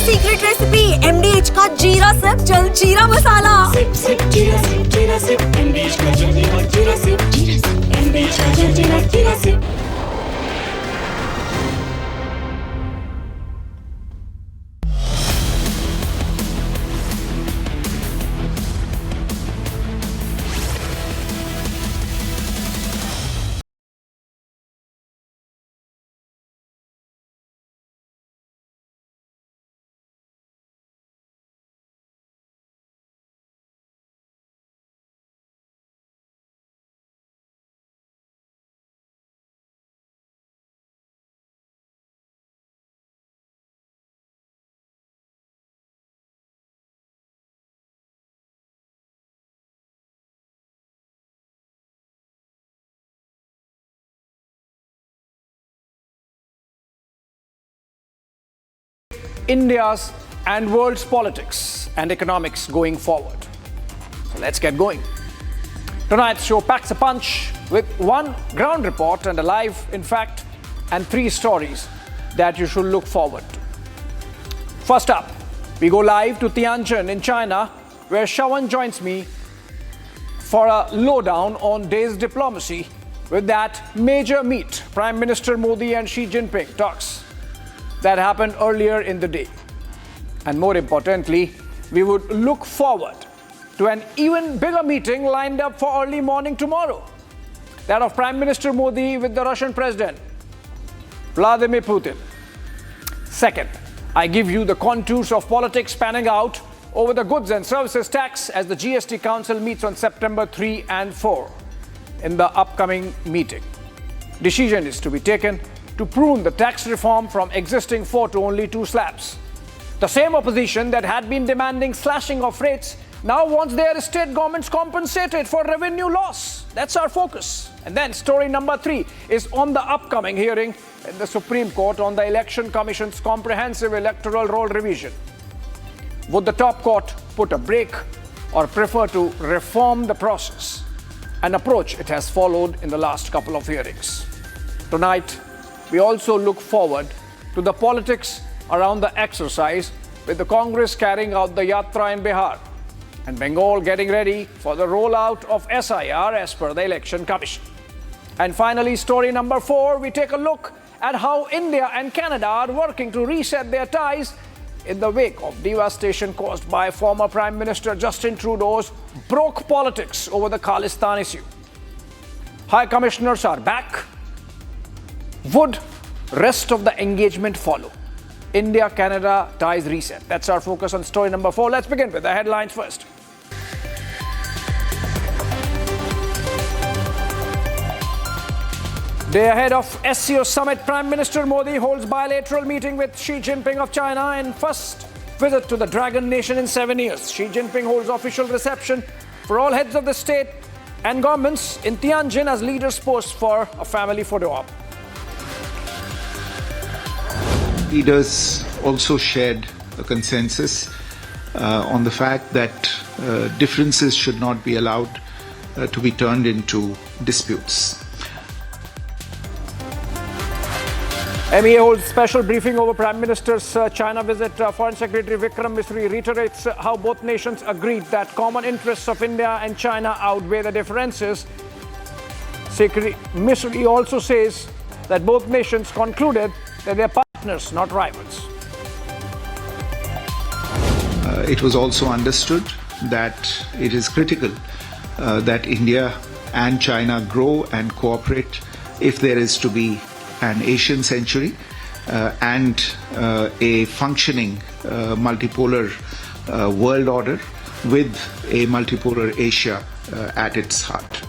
Secret recipe MDH का जीरा SIP जल जीरा मसाला। सिप सिप जीरा सिप MDH का जल जीरा सिप MDH का जल जीरा SIP. India's and world's politics and economics going forward. So let's get going. Tonight's show packs a punch with one ground report and a live, in fact, and three stories that you should look forward to. First up, we go live to Tianjin in China, where Shawan joins me for a lowdown on day's diplomacy with that major meet, Prime Minister Modi and Xi Jinping talks that happened earlier in the day. And more importantly, we would look forward to an even bigger meeting lined up for early morning tomorrow, that of Prime Minister Modi with the Russian President Vladimir Putin. Second, I give you the contours of politics panning out over the goods and services tax as the GST Council meets on September 3 and 4 in the upcoming meeting. Decision is to be taken to prune the tax reform from existing 4 to only 2 slabs. The same opposition that had been demanding slashing of rates now wants their state governments compensated for revenue loss. That's our focus. And then story number 3 is on the upcoming hearing in the Supreme Court on the Election Commission's comprehensive electoral roll revision. Would the top court put a brake or prefer to reform the process, an approach it has followed in the last couple of hearings? Tonight, we also look forward to the politics around the exercise, with the Congress carrying out the Yatra in Bihar and Bengal getting ready for the rollout of SIR as per the Election Commission. And finally, story number 4, we take a look at how India and Canada are working to reset their ties in the wake of devastation caused by former Prime Minister Justin Trudeau's broke politics over the Khalistan issue. High Commissioners are back. Would rest of the engagement follow? India-Canada ties reset. That's our focus on story number 4. Let's begin with the headlines first. Day ahead of SCO summit, Prime Minister Modi holds bilateral meeting with Xi Jinping of China and first visit to the Dragon Nation in 7 years. Xi Jinping holds official reception for all heads of the state and governments in Tianjin as leaders pose for a family photo op. Leaders also shared a consensus on the fact that differences should not be allowed to be turned into disputes. MEA holds special briefing over Prime Minister's China visit. Foreign Secretary Vikram Misri reiterates how both nations agreed that common interests of India and China outweigh the differences. Secretary Misri also says that both nations concluded that they are partners, not rivals. It was also understood that it is critical that India and China grow and cooperate if there is to be an Asian century and a functioning multipolar world order with a multipolar Asia at its heart.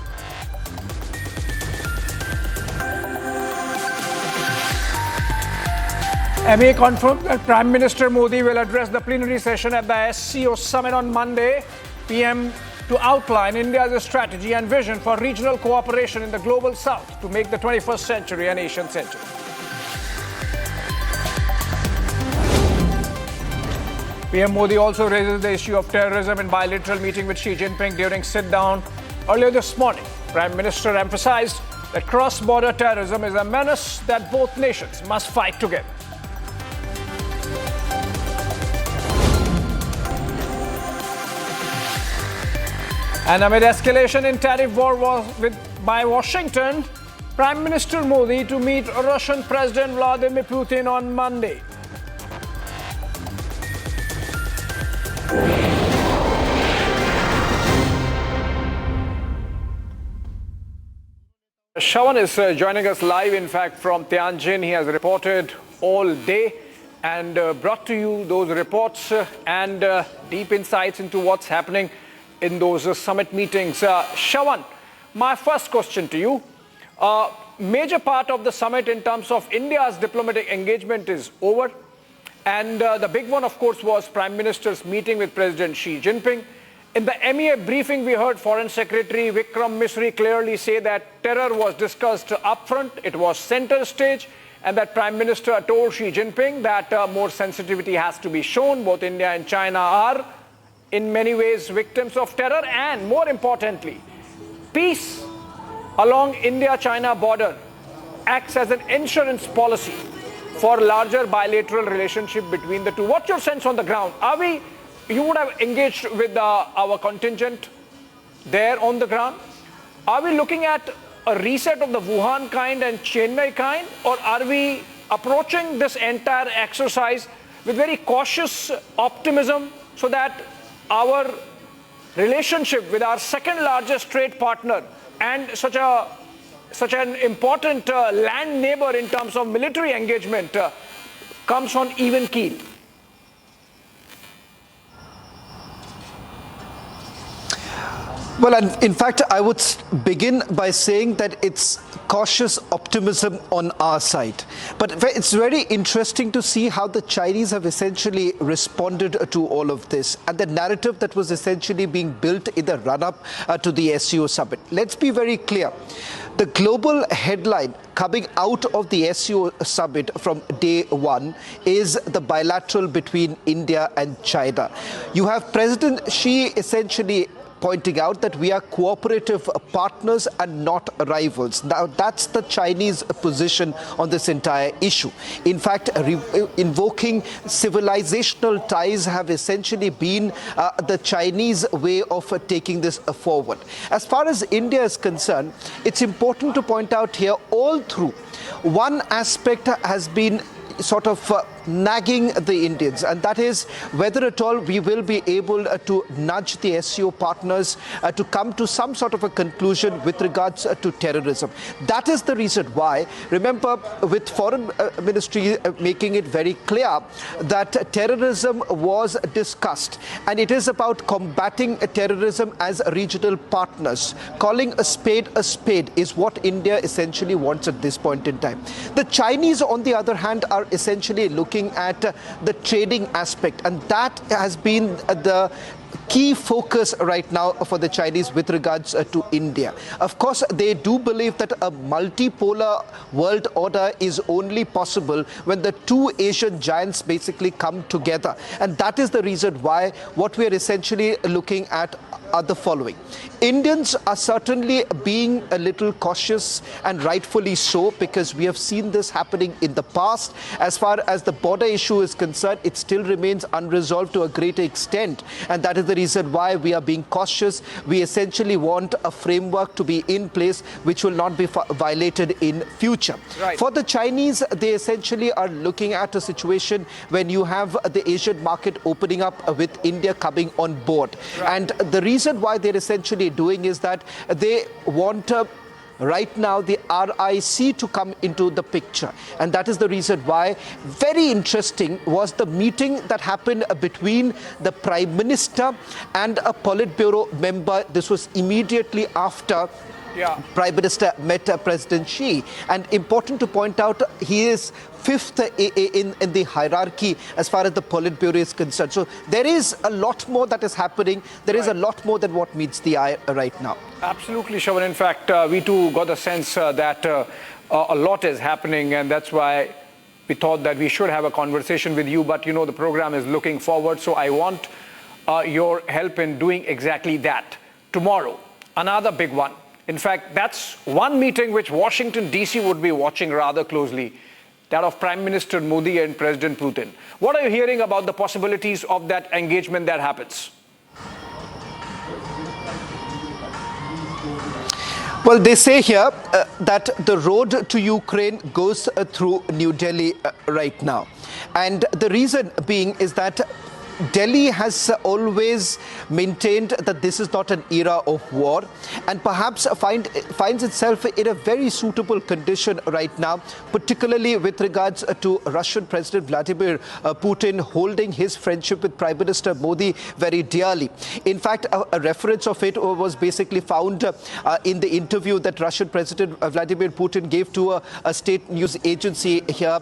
MEA confirmed that Prime Minister Modi will address the plenary session at the SCO summit on Monday PM to outline India's strategy and vision for regional cooperation in the global south to make the 21st century an Asian century. PM Modi also raises the issue of terrorism in bilateral meeting with Xi Jinping during sit-down earlier this morning. Prime Minister emphasized that cross-border terrorism is a menace that both nations must fight together. And amid escalation in tariff war by Washington, Prime Minister Modi to meet Russian President Vladimir Putin on Monday. Shravan is joining us live, in fact, from Tianjin. He has reported all day and brought to you those reports and deep insights into what's happening in those summit meetings. Shravan, my first question to you. Major part of the summit in terms of India's diplomatic engagement is over. And the big one, of course, was Prime Minister's meeting with President Xi Jinping. In the MEA briefing, we heard Foreign Secretary Vikram Misri clearly say that terror was discussed upfront, it was center stage, and that Prime Minister told Xi Jinping that more sensitivity has to be shown. Both India and China are, in many ways, victims of terror, and more importantly, peace along India-China border acts as an insurance policy for larger bilateral relationship between the two. What's your sense on the ground? You would have engaged with our contingent there on the ground. Are we looking at a reset of the Wuhan kind and Chennai kind, or are we approaching this entire exercise with very cautious optimism so that our relationship with our second largest trade partner and such an important land neighbor in terms of military engagement comes on even keel? Well, and in fact, I would begin by saying that it's cautious optimism on our side. But it's very interesting to see how the Chinese have essentially responded to all of this and the narrative that was essentially being built in the run-up to the SCO summit. Let's be very clear. The global headline coming out of the SCO summit from day one is the bilateral between India and China. You have President Xi essentially pointing out that we are cooperative partners and not rivals. Now, that's the Chinese position on this entire issue. In fact, invoking civilizational ties have essentially been the Chinese way of taking this forward. As far as India is concerned, it's important to point out here all through, one aspect has been sort of nagging the Indians, and that is whether at all we will be able to nudge the SCO partners to come to some sort of a conclusion with regards to terrorism. That is the reason why, remember, with Foreign Ministry making it very clear that terrorism was discussed, and it is about combating terrorism as regional partners. Calling a spade is what India essentially wants at this point in time. The Chinese, on the other hand, are essentially looking at the trading aspect, and that has been the key focus right now for the Chinese with regards to India. Of course, they do believe that a multipolar world order is only possible when the two Asian giants basically come together. And that is the reason why what we are essentially looking at are the following. Indians are certainly being a little cautious, and rightfully so, because we have seen this happening in the past. As far as the border issue is concerned, it still remains unresolved to a greater extent, and that is the reason why we are being cautious. We essentially want a framework to be in place which will not be violated in future. Right. For the Chinese, they essentially are looking at a situation when you have the Asian market opening up with India coming on board. Right. And the reason why they're essentially doing is that they want right now the RIC to come into the picture, and that is the reason why very interesting was the meeting that happened between the Prime Minister and a Politburo member. This was immediately after Prime Minister met President Xi, and important to point out, he is fifth in the hierarchy as far as the Politburo is concerned. So there is a lot more that is happening. There is a lot more than what meets the eye right now. Absolutely, Shravan. In fact, we too got the sense that a lot is happening, and that's why we thought that we should have a conversation with you. But, you know, the program is looking forward, so I want your help in doing exactly that. Tomorrow, another big one. In fact, that's one meeting which Washington, D.C. would be watching rather closely, that of Prime Minister Modi and President Putin. What are you hearing about the possibilities of that engagement that happens? Well, they say here that the road to Ukraine goes through New Delhi right now. And the reason being is that Delhi has always maintained that this is not an era of war, and perhaps finds itself in a very suitable condition right now, particularly with regards to Russian President Vladimir Putin holding his friendship with Prime Minister Modi very dearly. In fact, a reference of it was basically found in the interview that Russian President Vladimir Putin gave to a state news agency here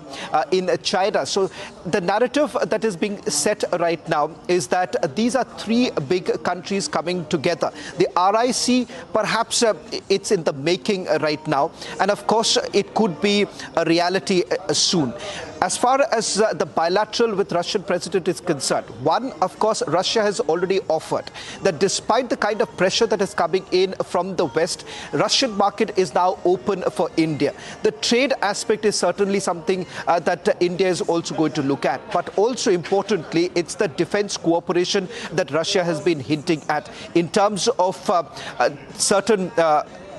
in China. So the narrative that is being set right now is that these are three big countries coming together. The RIC, perhaps it's in the making right now, and of course it could be a reality soon. As far as the bilateral with Russian president is concerned, one, of course, Russia has already offered that despite the kind of pressure that is coming in from the West, Russian market is now open for India. The trade aspect is certainly something that India is also going to look at. But also importantly, it's the defense cooperation that Russia has been hinting at in terms of certain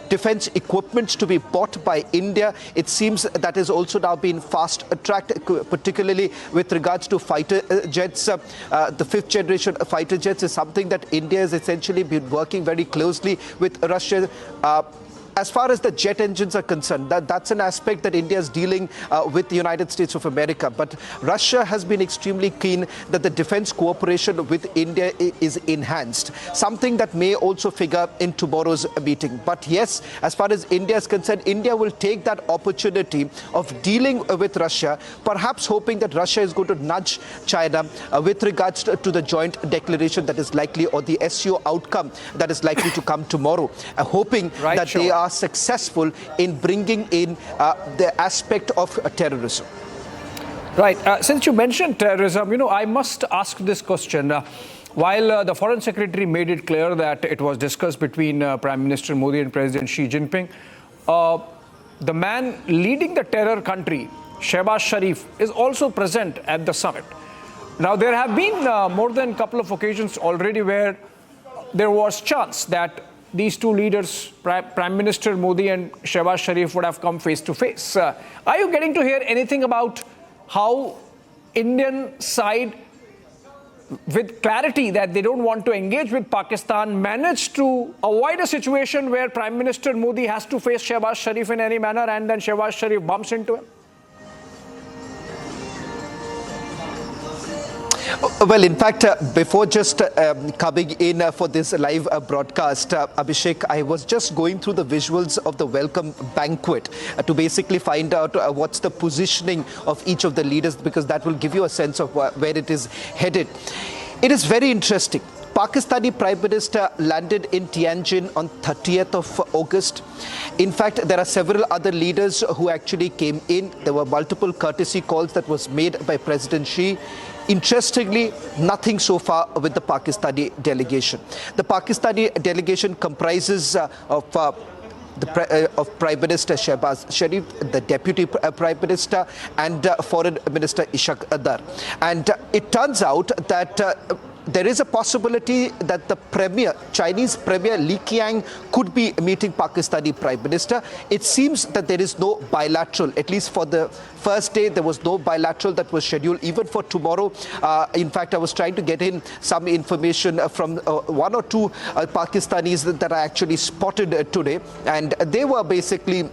defense equipments to be bought by India. It seems that is also now being fast-tracked, particularly with regards to fighter jets. The fifth generation fighter jets is something that India has essentially been working very closely with Russia. As far as the jet engines are concerned, that's an aspect that India is dealing with the United States of America. But Russia has been extremely keen that the defense cooperation with India is enhanced, something that may also figure in tomorrow's meeting. But yes, as far as India is concerned, India will take that opportunity of dealing with Russia, perhaps hoping that Russia is going to nudge China with regards to the joint declaration that is likely, or the SCO outcome that is likely to come tomorrow, hoping that they are successful in bringing in the aspect of terrorism. Right. Since you mentioned terrorism, I must ask this question. While the Foreign Secretary made it clear that it was discussed between Prime Minister Modi and President Xi Jinping, the man leading the terror country, Shehbaz Sharif, is also present at the summit. Now, there have been more than a couple of occasions already where there was chance that these two leaders, Prime Minister Modi and Shehbaz Sharif, would have come face to face. Are you getting to hear anything about how Indian side, with clarity that they don't want to engage with Pakistan, managed to avoid a situation where Prime Minister Modi has to face Shehbaz Sharif in any manner and then Shehbaz Sharif bumps into him? Well, in fact, before just coming in for this live broadcast, Abhishek, I was just going through the visuals of the welcome banquet to basically find out what's the positioning of each of the leaders, because that will give you a sense of where it is headed. It is very interesting. Pakistani Prime Minister landed in Tianjin on 30th of August. In fact, there are several other leaders who actually came in. There were multiple courtesy calls that was made by President Xi. Interestingly, nothing so far with the Pakistani delegation. The Pakistani delegation comprises of Prime Minister Shehbaz Sharif, the Deputy Prime Minister, and Foreign Minister Ishaq Dar. And it turns out that there is a possibility that the Chinese Premier Li Qiang could be meeting Pakistani Prime Minister. It seems that there is no bilateral, at least for the first day, there was no bilateral that was scheduled, even for tomorrow. In fact, I was trying to get in some information from one or two Pakistanis that I actually spotted today, and they were basically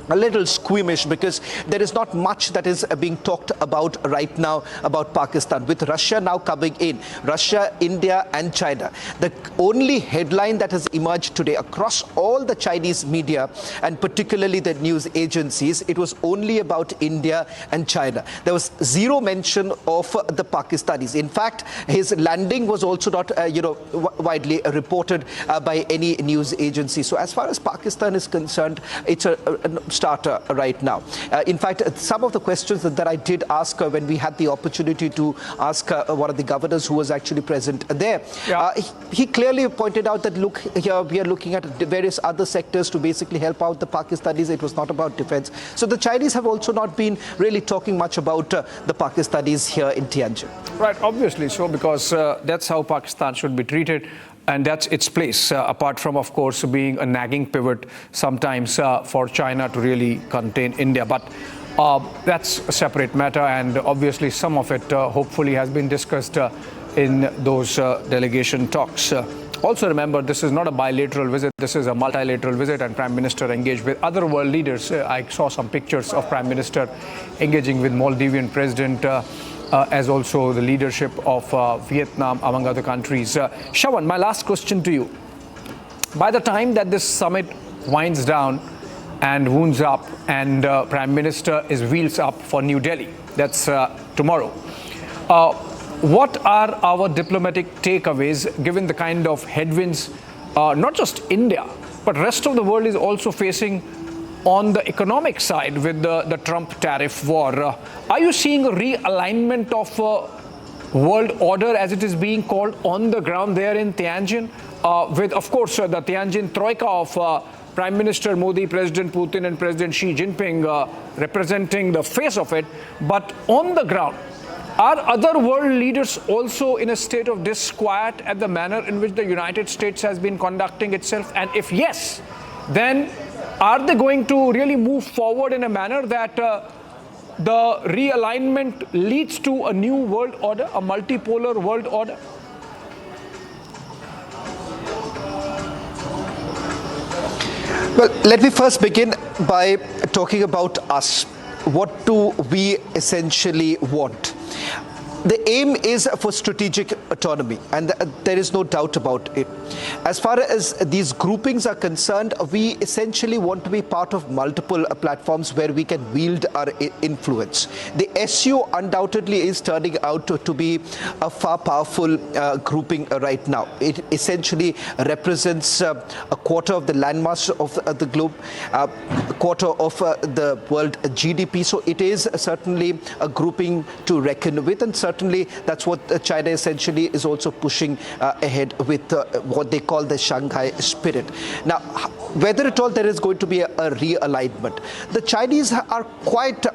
a little squeamish because there is not much that is being talked about right now about Pakistan. With Russia now coming in, Russia, India and China, the only headline that has emerged today across all the Chinese media and particularly the news agencies, it was only about India and China. There was zero mention of the Pakistanis. In fact, his landing was also not widely reported by any news agency. So as far as Pakistan is concerned, it's a starter right now. In fact, some of the questions that I did ask when we had the opportunity to ask one of the governors who was actually present there, he clearly pointed out that, look, here we are looking at various other sectors to basically help out the Pakistanis. It was not about defense. So the Chinese have also not been really talking much about the Pakistanis here in Tianjin. Right, obviously so, because that's how Pakistan should be treated. And that's its place, apart from, of course, being a nagging pivot sometimes for China to really contain India. But that's a separate matter, and obviously some of it hopefully has been discussed in those delegation talks. Also remember, this is not a bilateral visit, this is a multilateral visit, and Prime Minister engaged with other world leaders. I saw some pictures of Prime Minister engaging with Maldivian President, as also the leadership of Vietnam, among other countries. Shravan, my last question to you. By the time that this summit winds down and wounds up and Prime Minister is wheels up for New Delhi, that's tomorrow, what are our diplomatic takeaways given the kind of headwinds not just India, but rest of the world is also facing on the economic side with the Trump tariff war? Are you seeing a realignment of world order, as it is being called, on the ground there in Tianjin? With, of course, the Tianjin troika of Prime Minister Modi, President Putin and President Xi Jinping representing the face of it. But on the ground, are other world leaders also in a state of disquiet at the manner in which the United States has been conducting itself? And if yes, then are they going to really move forward in a manner that the realignment leads to a new world order, a multipolar world order? Well, let me first begin by talking about us. What do we essentially want? The aim is for strategic autonomy, and there is no doubt about it. As far as these groupings are concerned, we essentially want to be part of multiple platforms where we can wield our influence. The SU undoubtedly is turning out to be a far powerful grouping right now. It essentially represents a quarter of the landmass of the globe, a quarter of the world GDP. So it is certainly a grouping to reckon with, and certainly that's what China essentially is also pushing ahead with what they call the Shanghai spirit. Now, whether at all there is going to be a realignment, the Chinese are quite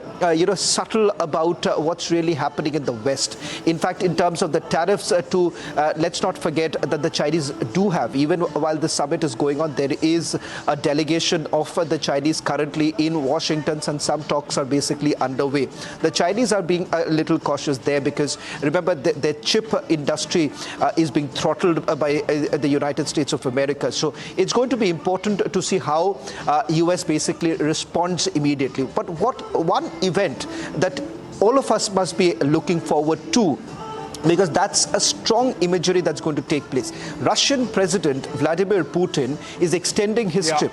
subtle about what's really happening in the West. In fact, in terms of the tariffs, let's not forget that the Chinese do have, even while the summit is going on, there is a delegation of the Chinese currently in Washington, and some talks are basically underway. The Chinese are being a little cautious there because, remember, their chip industry is being throttled by the United States of America. So it's going to be important to see how US basically responds immediately. But one event that all of us must be looking forward to, because that's a strong imagery that's going to take place. Russian President Vladimir Putin is extending his trip.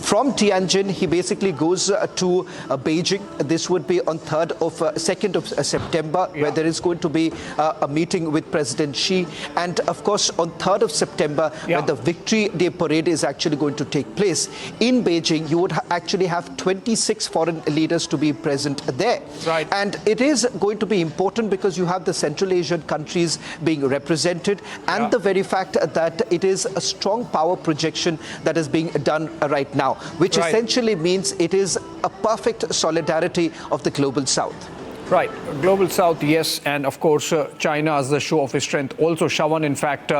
From Tianjin, he basically goes to Beijing. This would be on 2nd of September, where there is going to be a meeting with President Xi. And of course, on 3rd of September, when the Victory Day Parade is actually going to take place in Beijing, you would actually have 26 foreign leaders to be present there. Right. And it is going to be important because you have the Central Asian countries being represented, and the very fact that it is a strong power projection that is being done right now, which essentially means it is a perfect solidarity of the Global South. Right. Global South, yes. And of course, China as the show of its strength. Also, Shravan, in fact,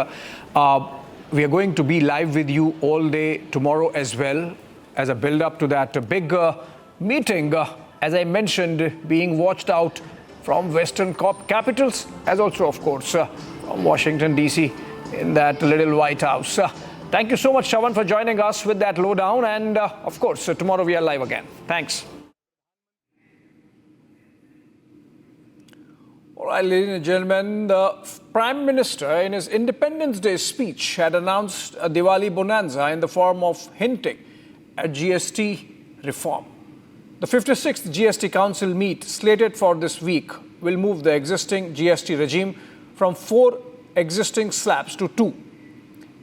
we are going to be live with you all day tomorrow as well, as a build-up to that big meeting, as I mentioned, being watched out from Western capitals, as also, of course, from Washington, D.C., in that little White House. Thank you so much, Shravan, for joining us with that lowdown. And of course, tomorrow we are live again. Thanks. All right, ladies and gentlemen, the Prime Minister in his Independence Day speech had announced a Diwali bonanza in the form of hinting at GST reform. The 56th GST Council meet slated for this week will move the existing GST regime from 4 existing slabs to 2.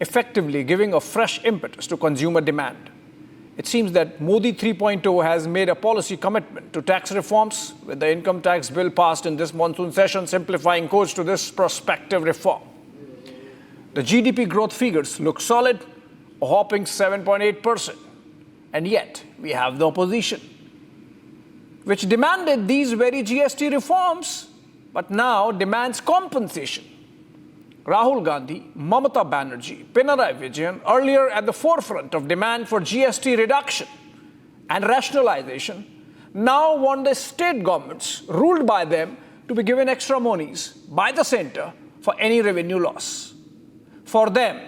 Effectively giving a fresh impetus to consumer demand. It seems that Modi 3.0 has made a policy commitment to tax reforms, with the income tax bill passed in this monsoon session simplifying course to this prospective reform. The GDP growth figures look solid, a whopping 7.8%. And yet, we have the opposition, which demanded these very GST reforms, but now demands compensation. Rahul Gandhi, Mamata Banerjee, Pinarayi Vijayan, earlier at the forefront of demand for GST reduction and rationalization, now want the state governments ruled by them to be given extra monies by the centre for any revenue loss. For them,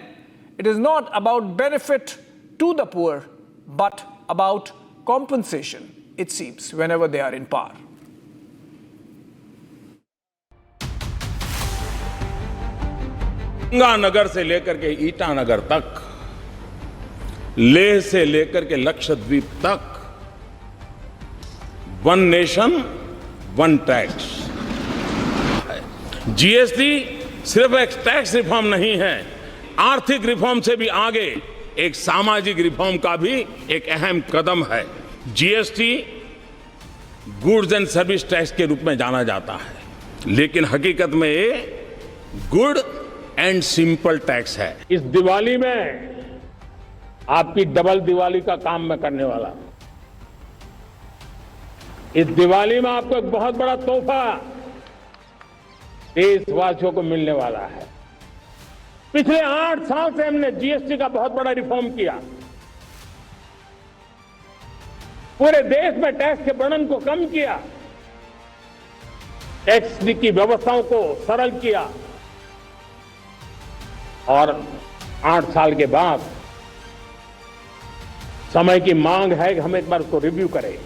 it is not about benefit to the poor, but about compensation, it seems, whenever they are in power. Ganganagar से लेकर के ईटानगर तक, लेह से लेकर के लक्षद्वीप तक, one nation one tax. GST सिर्फ एक टैक्स रिफॉर्म नहीं है, आर्थिक रिफॉर्म से भी आगे एक सामाजिक रिफॉर्म का भी एक अहम कदम है। GST goods and service tax के रूप में जाना जाता है, लेकिन हकीकत में ये गुड एंड सिंपल टैक्स है। इस दिवाली में आपकी डबल दिवाली का काम मैं करने वाला हूं। इस दिवाली में आपको एक बहुत बड़ा तोहफा देशवासियों को मिलने वाला है। पिछले 8 साल से हमने जीएसटी का बहुत बड़ा रिफॉर्म किया, पूरे देश में टैक्स के बर्डन को कम किया, टैक्स की व्यवस्थाओं को सरल किया, और 8 साल के बाद समय की मांग है कि हम एक बार उसको रिव्यू करें।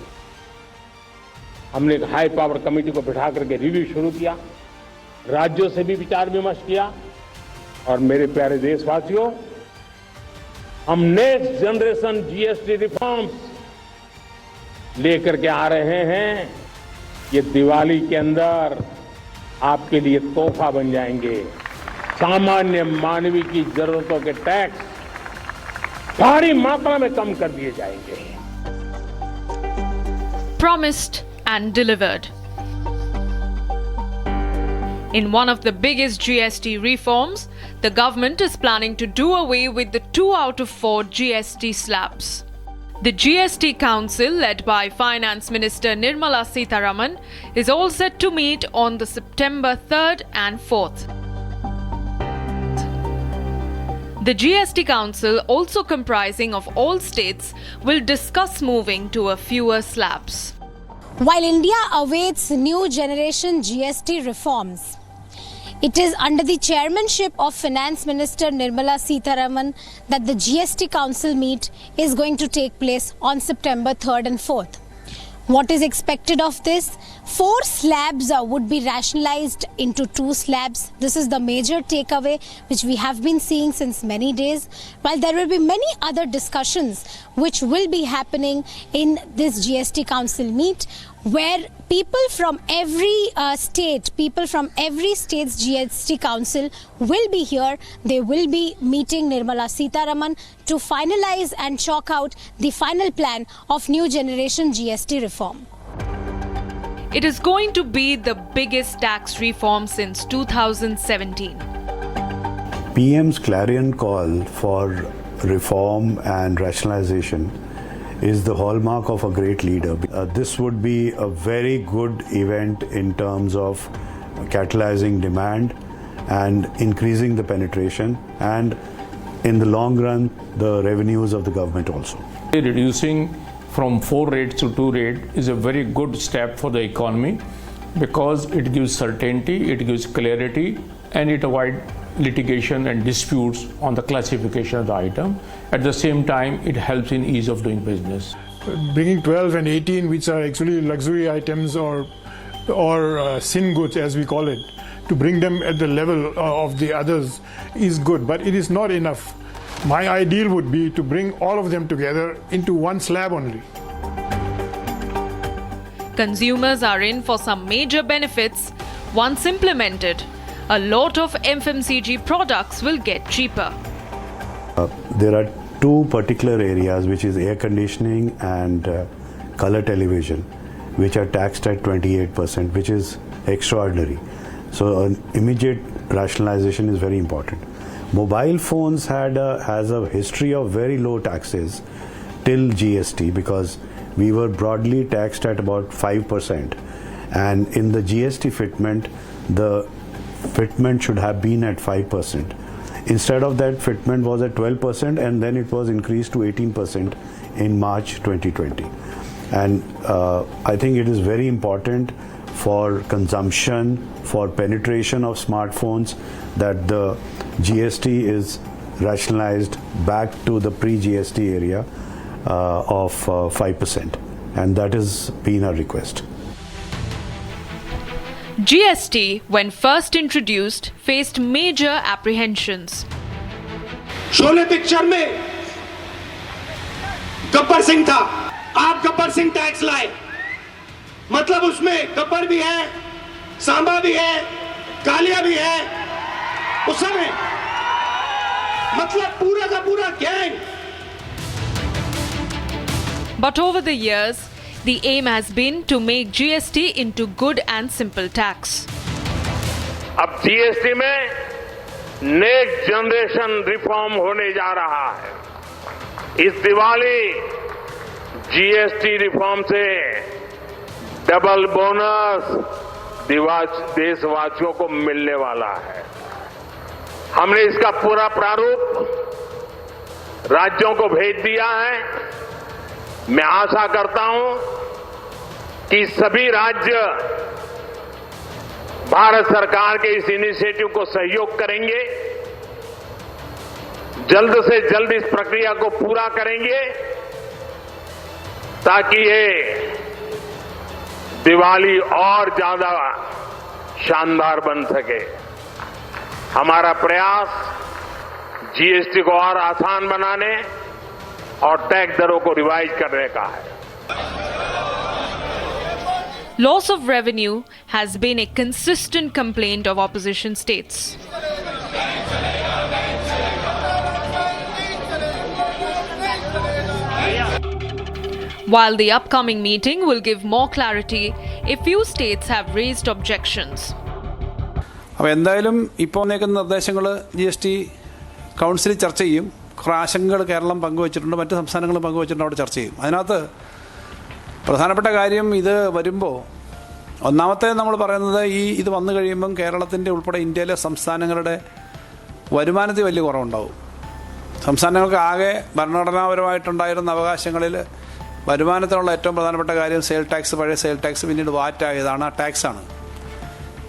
हमने एक हाई पावर कमेटी को बिठा करके रिव्यू शुरू किया, राज्यों से भी विचार विमर्श किया, और मेरे प्यारे देशवासियों, हम नेक्स्ट जनरेशन जीएसटी रिफॉर्म्स लेकर के आ रहे हैं। ये दिवाली के अंदर आपके लिए तोहफा बन जाएंगे। सामान्य मानवीय की जरूरतों के टैक्स भारी मात्रा में कम कर दिए जाएंगे। Promised and delivered. In one of the biggest GST reforms, the government is planning to do away with the 2 out of 4 GST slabs. The GST Council, led by Finance Minister Nirmala Sitharaman, is all set to meet on the September 3rd and 4th. The GST Council, also comprising of all states, will discuss moving to a fewer slabs. While India awaits new generation GST reforms, it is under the chairmanship of Finance Minister Nirmala Sitharaman that the GST Council meet is going to take place on September 3rd and 4th. What is expected of this? 4 slabs would be rationalized into 2 slabs. This is the major takeaway which we have been seeing since many days. While there will be many other discussions which will be happening in this GST Council meet, where people from every state's GST Council will be here. They will be meeting Nirmala Sitharaman to finalize and chalk out the final plan of new generation GST reform. It is going to be the biggest tax reform since 2017. PM's clarion call for reform and rationalization is the hallmark of a great leader. This would be a very good event in terms of catalyzing demand and increasing the penetration, and in the long run, the revenues of the government also. Reducing from 4 rates to 2 rates is a very good step for the economy, because it gives certainty, it gives clarity, and it avoids litigation and disputes on the classification of the item. At the same time, it helps in ease of doing business. Bringing 12 and 18, which are actually luxury items or sin goods as we call it, to bring them at the level of the others is good, but it is not enough. My ideal would be to bring all of them together into one slab only. Consumers are in for some major benefits. Once implemented, a lot of FMCG products will get cheaper. There are 2 particular areas, which is air conditioning and color television, which are taxed at 28%, which is extraordinary. So an immediate rationalization is very important. Mobile phones has a history of very low taxes till GST, because we were broadly taxed at about 5%, and in the GST fitment, the fitment should have been at 5%. Instead of that, fitment was at 12%, and then it was increased to 18% in March 2020. And I think it is very important for consumption, for penetration of smartphones, that the GST is rationalized back to the pre-GST area of 5%. And that has been our request. GST, when first introduced, faced major apprehensions. Sholay picture में गब्बर सिंह था, आप Gabbar Singh tax लाए, मतलब उसमें गब्बर भी है, सांबा भी है, कालिया भी है, उस समय मतलब पूरा का पूरा gang. But over the years, the aim has been to make GST into good and simple tax. अब GST में नेक्स्ट जनरेशन रिफॉर्म होने जा रहा है. इस दिवाली GST रिफॉर्म से डबल बोनस देशवासियों को मिलने वाला है. हमने इसका पूरा प्रारूप राज्यों को भेज दिया है. मैं आशा करता हूं कि सभी राज्य भारत सरकार के इस इनिशिएटिव को सहयोग करेंगे, जल्द से जल्द इस प्रक्रिया को पूरा करेंगे, ताकि ये दिवाली और ज्यादा शानदार बन सके. हमारा प्रयास GST को और आसान बनाने और टैक्स दरों को रिवाइज करने का है. Loss of revenue has been a consistent complaint of opposition states. While the upcoming meeting will give more clarity, a few states have raised objections. അപ്പോൾ എന്തായാലും ഇപ്പോൾ വന്നേക്കുന്ന നിർദ്ദേശങ്ങൾ GST കൗൺസിലിൽ ചർച്ച ചെയ്യും. കുറേ ആശങ്കകൾ കേരളം പങ്കുവച്ചിട്ടുണ്ട്, മറ്റ് സംസ്ഥാനങ്ങളും പങ്കുവച്ചിട്ടുണ്ട്, അവിടെ ചർച്ച ചെയ്യും. അതിനകത്ത് പ്രധാനപ്പെട്ട കാര്യം ഇത് വരുമ്പോൾ ഒന്നാമത്തെ നമ്മൾ പറയുന്നത് ഇത് വന്നു കഴിയുമ്പം കേരളത്തിൻ്റെ ഉൾപ്പെടെ ഇന്ത്യയിലെ സംസ്ഥാനങ്ങളുടെ വരുമാനത്തിൽ വലിയ കുറവുണ്ടാവും. സംസ്ഥാനങ്ങൾക്ക് ആകെ ഭരണഘടനാപരമായിട്ടുണ്ടായിരുന്ന അവകാശങ്ങളിൽ വരുമാനത്തിനുള്ള ഏറ്റവും പ്രധാനപ്പെട്ട കാര്യം സെയിൽ ടാക്സ്, പഴയ സെയിൽ ടാക്സ്, പിന്നീട് വാറ്റ് ആയതാണ്, ആ ടാക്സാണ്.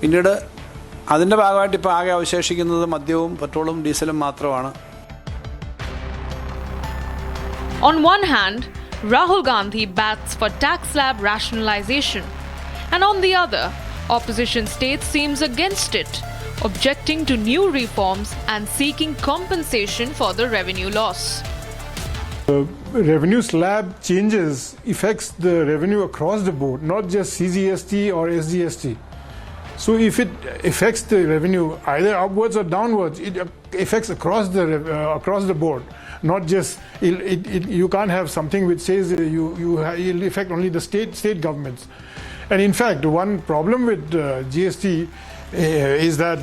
പിന്നീട് അതിൻ്റെ ഭാഗമായിട്ട് ഇപ്പോൾ ആകെ അവശേഷിക്കുന്നത് മദ്യവും പെട്രോളും ഡീസലും മാത്രമാണ്. On one hand, Rahul Gandhi bats for tax slab rationalization, and on the other, opposition states seems against it, objecting to new reforms and seeking compensation for the revenue loss. Revenue slab changes affects the revenue across the board, not just CGST or SGST. So if it affects the revenue either upwards or downwards, it affects across the board. Not just you can't have something which says you'll affect only the state governments. And in fact, one problem with GST is that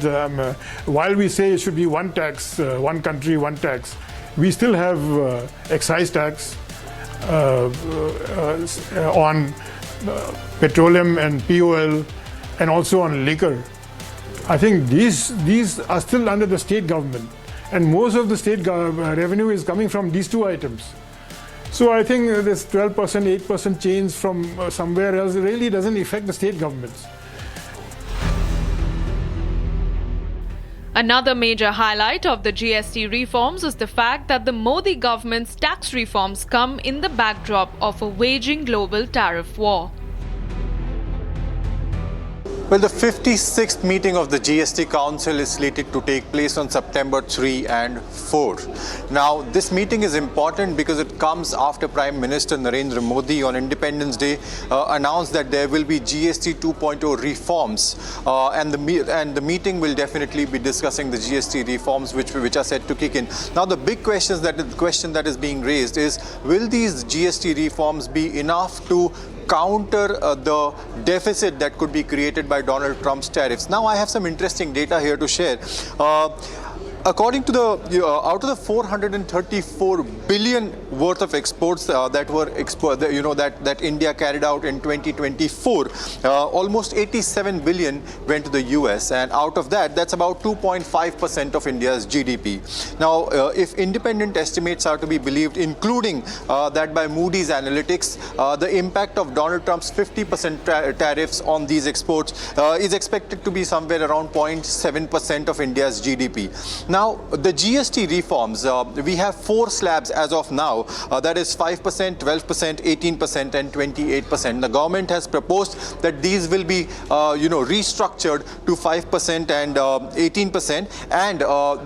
while we say it should be one tax, one country, one tax, we still have excise tax on petroleum and POL, and also on liquor. I think these are still under the state government, and most of the state revenue is coming from these two items. So I think this 12%, 8% change from somewhere else really doesn't affect the state governments. Another major highlight of the GST reforms is the fact that the Modi government's tax reforms come in the backdrop of a waging global tariff war. Well, the 56th meeting of the GST Council is slated to take place on September 3 and 4. Now, this meeting is important because it comes after Prime Minister Narendra Modi on Independence Day announced that there will be GST 2.0 reforms, and the meeting will definitely be discussing the GST reforms which are set to kick in. Now, the big question that is being raised is, will these GST reforms be enough to counter the deficit that could be created by Donald Trump's tariffs? Now, I have some interesting data here to share. according to the out of the 434 billion worth of exports that were that India carried out in 2024, almost 87 billion went to the US, and out of that, that's about 2.5% of India's GDP. Now, if independent estimates are to be believed, including that by Moody's Analytics, the impact of Donald Trump's 50% tariffs on these exports is expected to be somewhere around 0.7% of India's GDP. Now, the GST reforms, we have 4 slabs as of now, that is 5%, 12%, 18% and 28%. The government has proposed that these will be, restructured to 5% and 18%, and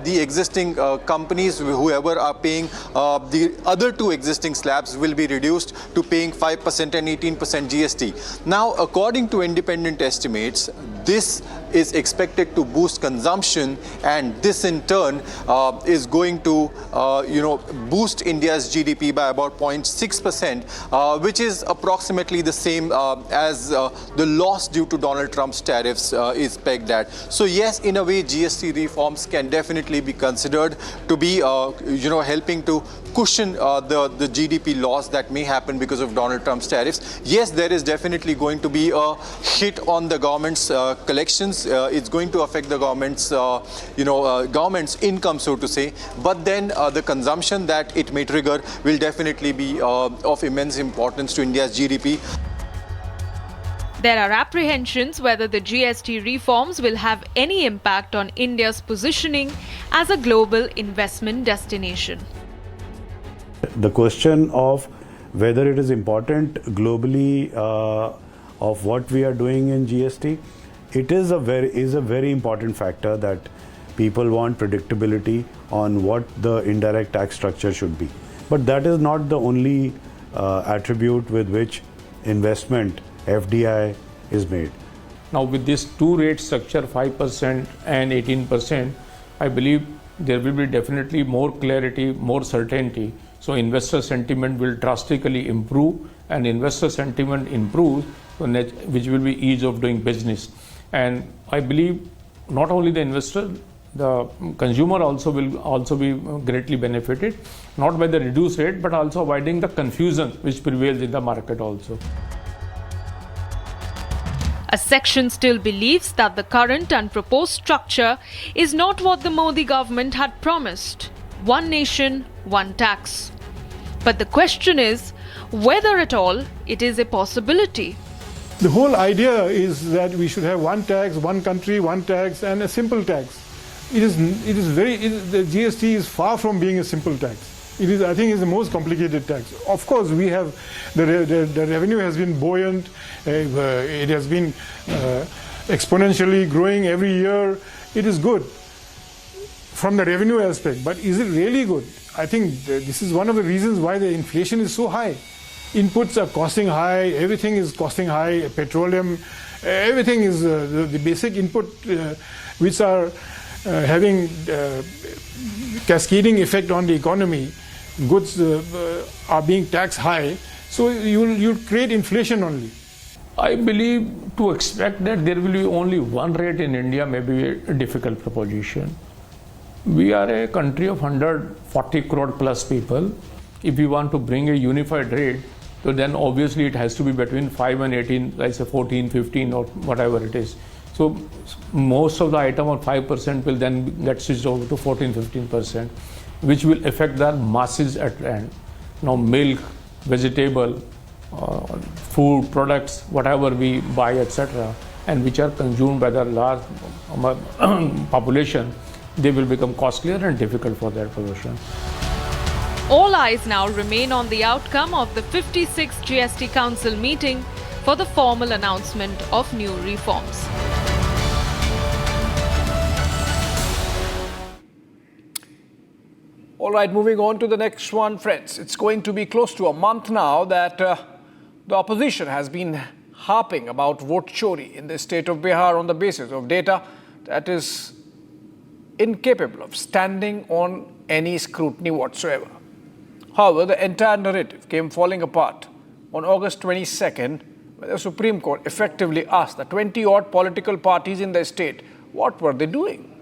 the existing companies, whoever are paying the other 2 existing slabs, will be reduced to paying 5% and 18% GST. Now, according to independent estimates, this is expected to boost consumption, and this in turn is going to boost India's GDP by about 0.6%, which is approximately the same as the loss due to Donald Trump's tariffs is pegged at. So yes, in a way, GST reforms can definitely be considered to be helping to cushion the GDP loss that may happen because of Donald Trump's tariffs. Yes, there is definitely going to be a hit on the government's collections. It's going to affect the government's government's income, so to say. But then the consumption that it may trigger will definitely be of immense importance to India's GDP. There are apprehensions whether the GST reforms will have any impact on India's positioning as a global investment destination. The question of whether it is important globally of what we are doing in GST, it is a very important factor that people want predictability on what the indirect tax structure should be. But that is not the only attribute with which investment, FDI, is made. Now with this 2-rate structure, 5% and 18%, I believe there will be definitely more clarity, more certainty. So investor sentiment will drastically improve, and investor sentiment improves, which will be ease of doing business. And I believe not only the investor, the consumer also will be greatly benefited, not by the reduced rate, but also avoiding the confusion which prevails in the market also. A section still believes that the current and proposed structure is not what the Modi government had promised. One nation, one tax. But the question is whether at all it is a possibility. The whole idea is that we should have one tax, one country, one tax, and a simple tax. The GST is far from being a simple tax. It is, I think, is the most complicated tax. Of course, we have the revenue has been buoyant. It has been exponentially growing every year. It is good from the revenue aspect, but is it really good? I think this is one of the reasons why the inflation is so high. Inputs are costing high, everything is costing high, petroleum, everything is the basic input which are having cascading effect on the economy. Goods are being taxed high, so you'll create inflation only. I believe to expect that there will be only one rate in India may be a difficult proposition. We are a country of 140 crore plus people. If we want to bring a unified rate, so then obviously it has to be between 5 and 18, like say 14, 15 or whatever it is. So most of the item of 5% will then get switched over to 14, 15%, which will affect the masses at end. Now milk, vegetable, food products, whatever we buy, etc., and which are consumed by the large population, they will become costlier and difficult for their provision. All eyes now remain on the outcome of the 56th GST Council meeting for the formal announcement of new reforms. All right, moving on to the next one, friends. It's going to be close to a month now that the opposition has been harping about vote chori in the state of Bihar on the basis of data that is incapable of standing on any scrutiny whatsoever. However, the entire narrative came falling apart on August 22nd, when the Supreme Court effectively asked the 20-odd political parties in the state what were they doing.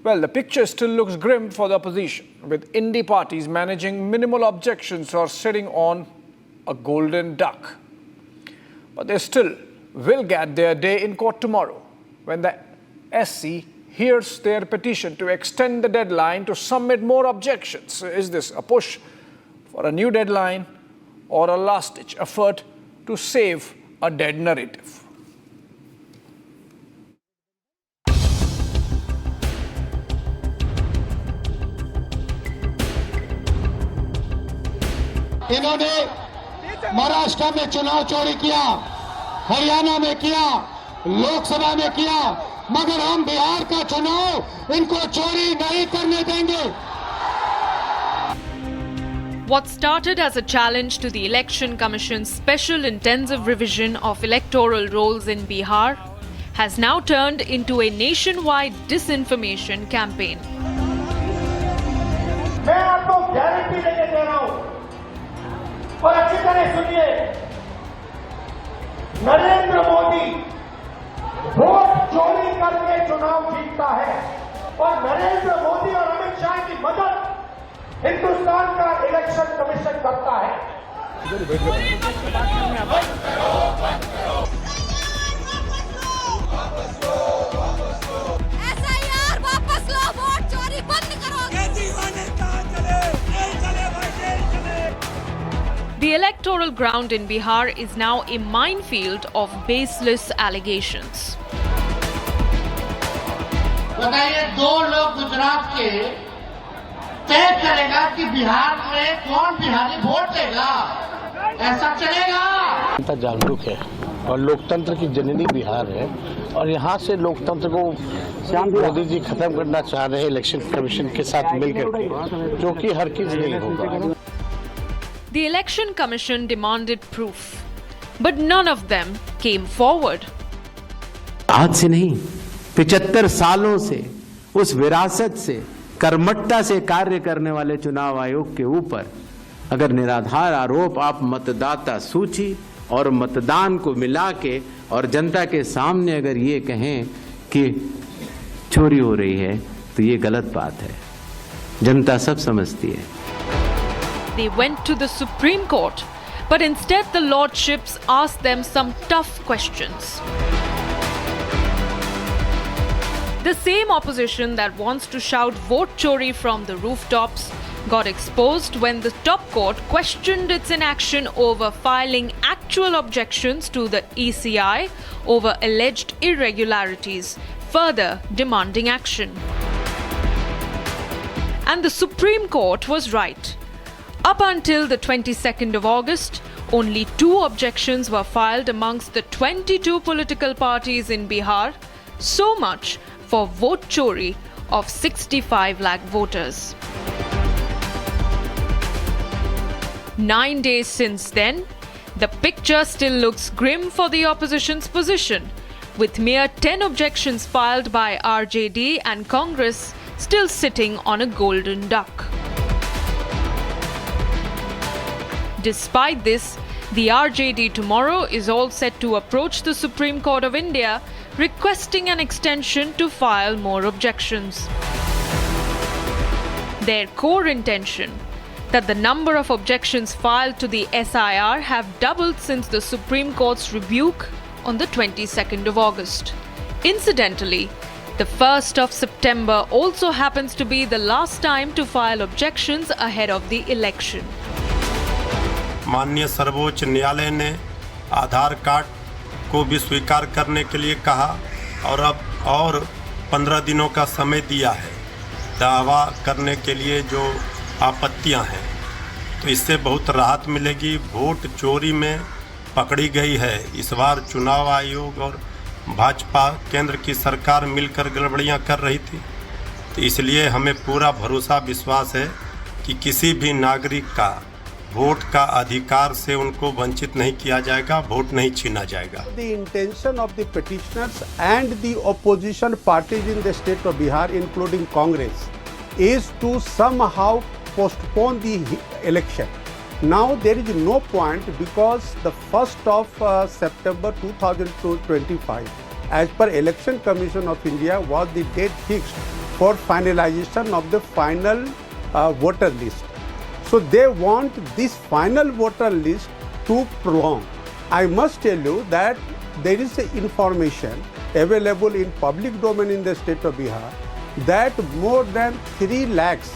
Well, the picture still looks grim for the opposition, with indie parties managing minimal objections or sitting on a golden duck. But they still will get their day in court tomorrow, when the SC hears their petition to extend the deadline to submit more objections. Is this a push for a new deadline or a last-ditch effort to save a dead narrative? इन्होंने महाराष्ट्र में चुनाव चोरी किया, हरियाणा में किया, लोकसभा में किया, मगर हम बिहार का चुनाव इनको चोरी नहीं करने देंगे। What started as a challenge to the Election Commission's special intensive revision of electoral rolls in Bihar has now turned into a nationwide disinformation campaign. मैं आपको गारंटी देके दे रहा हूं और अच्छी तरह सुनिए, नरेंद्र मोदी वोट चोरी करके चुनाव जीतता है और नरेंद्र मोदी और अमित शाह की मदद हिंदुस्तान का इलेक्शन कमीशन करता है। SIR वापस लो, वोट चोरी बंद करो। The electoral ground in Bihar is now a minefield of baseless allegations. बताइए, दो लोग गुजरात के तय करेगा कि बिहार में कौन बिहारी वोट देगा, ऐसा चलेगा? जनता जागरूक है और लोकतंत्र की जननी बिहार है और यहाँ से लोकतंत्र को मोदी जी खत्म करना चाह रहे हैं इलेक्शन कमीशन के साथ मिलकर, जो कि हर किसी नहीं होगा। The Election Commission demanded proof, but none of them came forward. आज से नहीं, 75 सालों से उस विरासत से, कर्मठता से कार्य करने वाले चुनाव आयोग के ऊपर अगर निराधार आरोप आप मतदाता सूची और मतदान को मिला के और जनता के सामने अगर ये कहें कि चोरी हो रही है, तो ये गलत बात है। जनता सब समझती है। They went to the Supreme Court, but instead the lordships asked them some tough questions. The same opposition that wants to shout vote chori from the rooftops got exposed when the top court questioned its inaction over filing actual objections to the ECI over alleged irregularities, further demanding action. And the Supreme Court was right. Up until the 22nd of August, only 2 objections were filed amongst the 22 political parties in Bihar, so much for vote chori of 65 lakh voters. 9 days since then, the picture still looks grim for the opposition's position, with mere 10 objections filed by RJD and Congress still sitting on a golden duck. Despite this, the RJD tomorrow is all set to approach the Supreme Court of India requesting an extension to file more objections. Their core intention, that the number of objections filed to the SIR have doubled since the Supreme Court's rebuke on the 22nd of August. Incidentally, the 1st of September also happens to be the last time to file objections ahead of the election. माननीय सर्वोच्च न्यायालय ने आधार card को भी स्वीकार करने के लिए कहा और अब और 15 दिनों का समय दिया है दावा करने के लिए जो आपत्तियां हैं, तो इससे बहुत राहत मिलेगी। वोट चोरी में पकड़ी गई है। इस बार चुनाव आयोग और भाजपा केंद्र की सरकार मिलकर गड़बड़ियां कर रही थी, तो इसलिए हमें पूरा भरोसा विश्वास है कि किसी भी नागरिक का वोट का अधिकार से उनको वंचित नहीं किया जाएगा, वोट नहीं छीना जाएगा। The intention of the petitioners and the opposition parties in the state of Bihar, including Congress, is to somehow postpone the election. Now there is no point because the 1st of September 2025, as per Election Commission of India, was the date fixed for finalization of the final voter list. So they want this final voter list to prolong. I must tell you that there is information available in public domain in the state of Bihar that more than 3 lakhs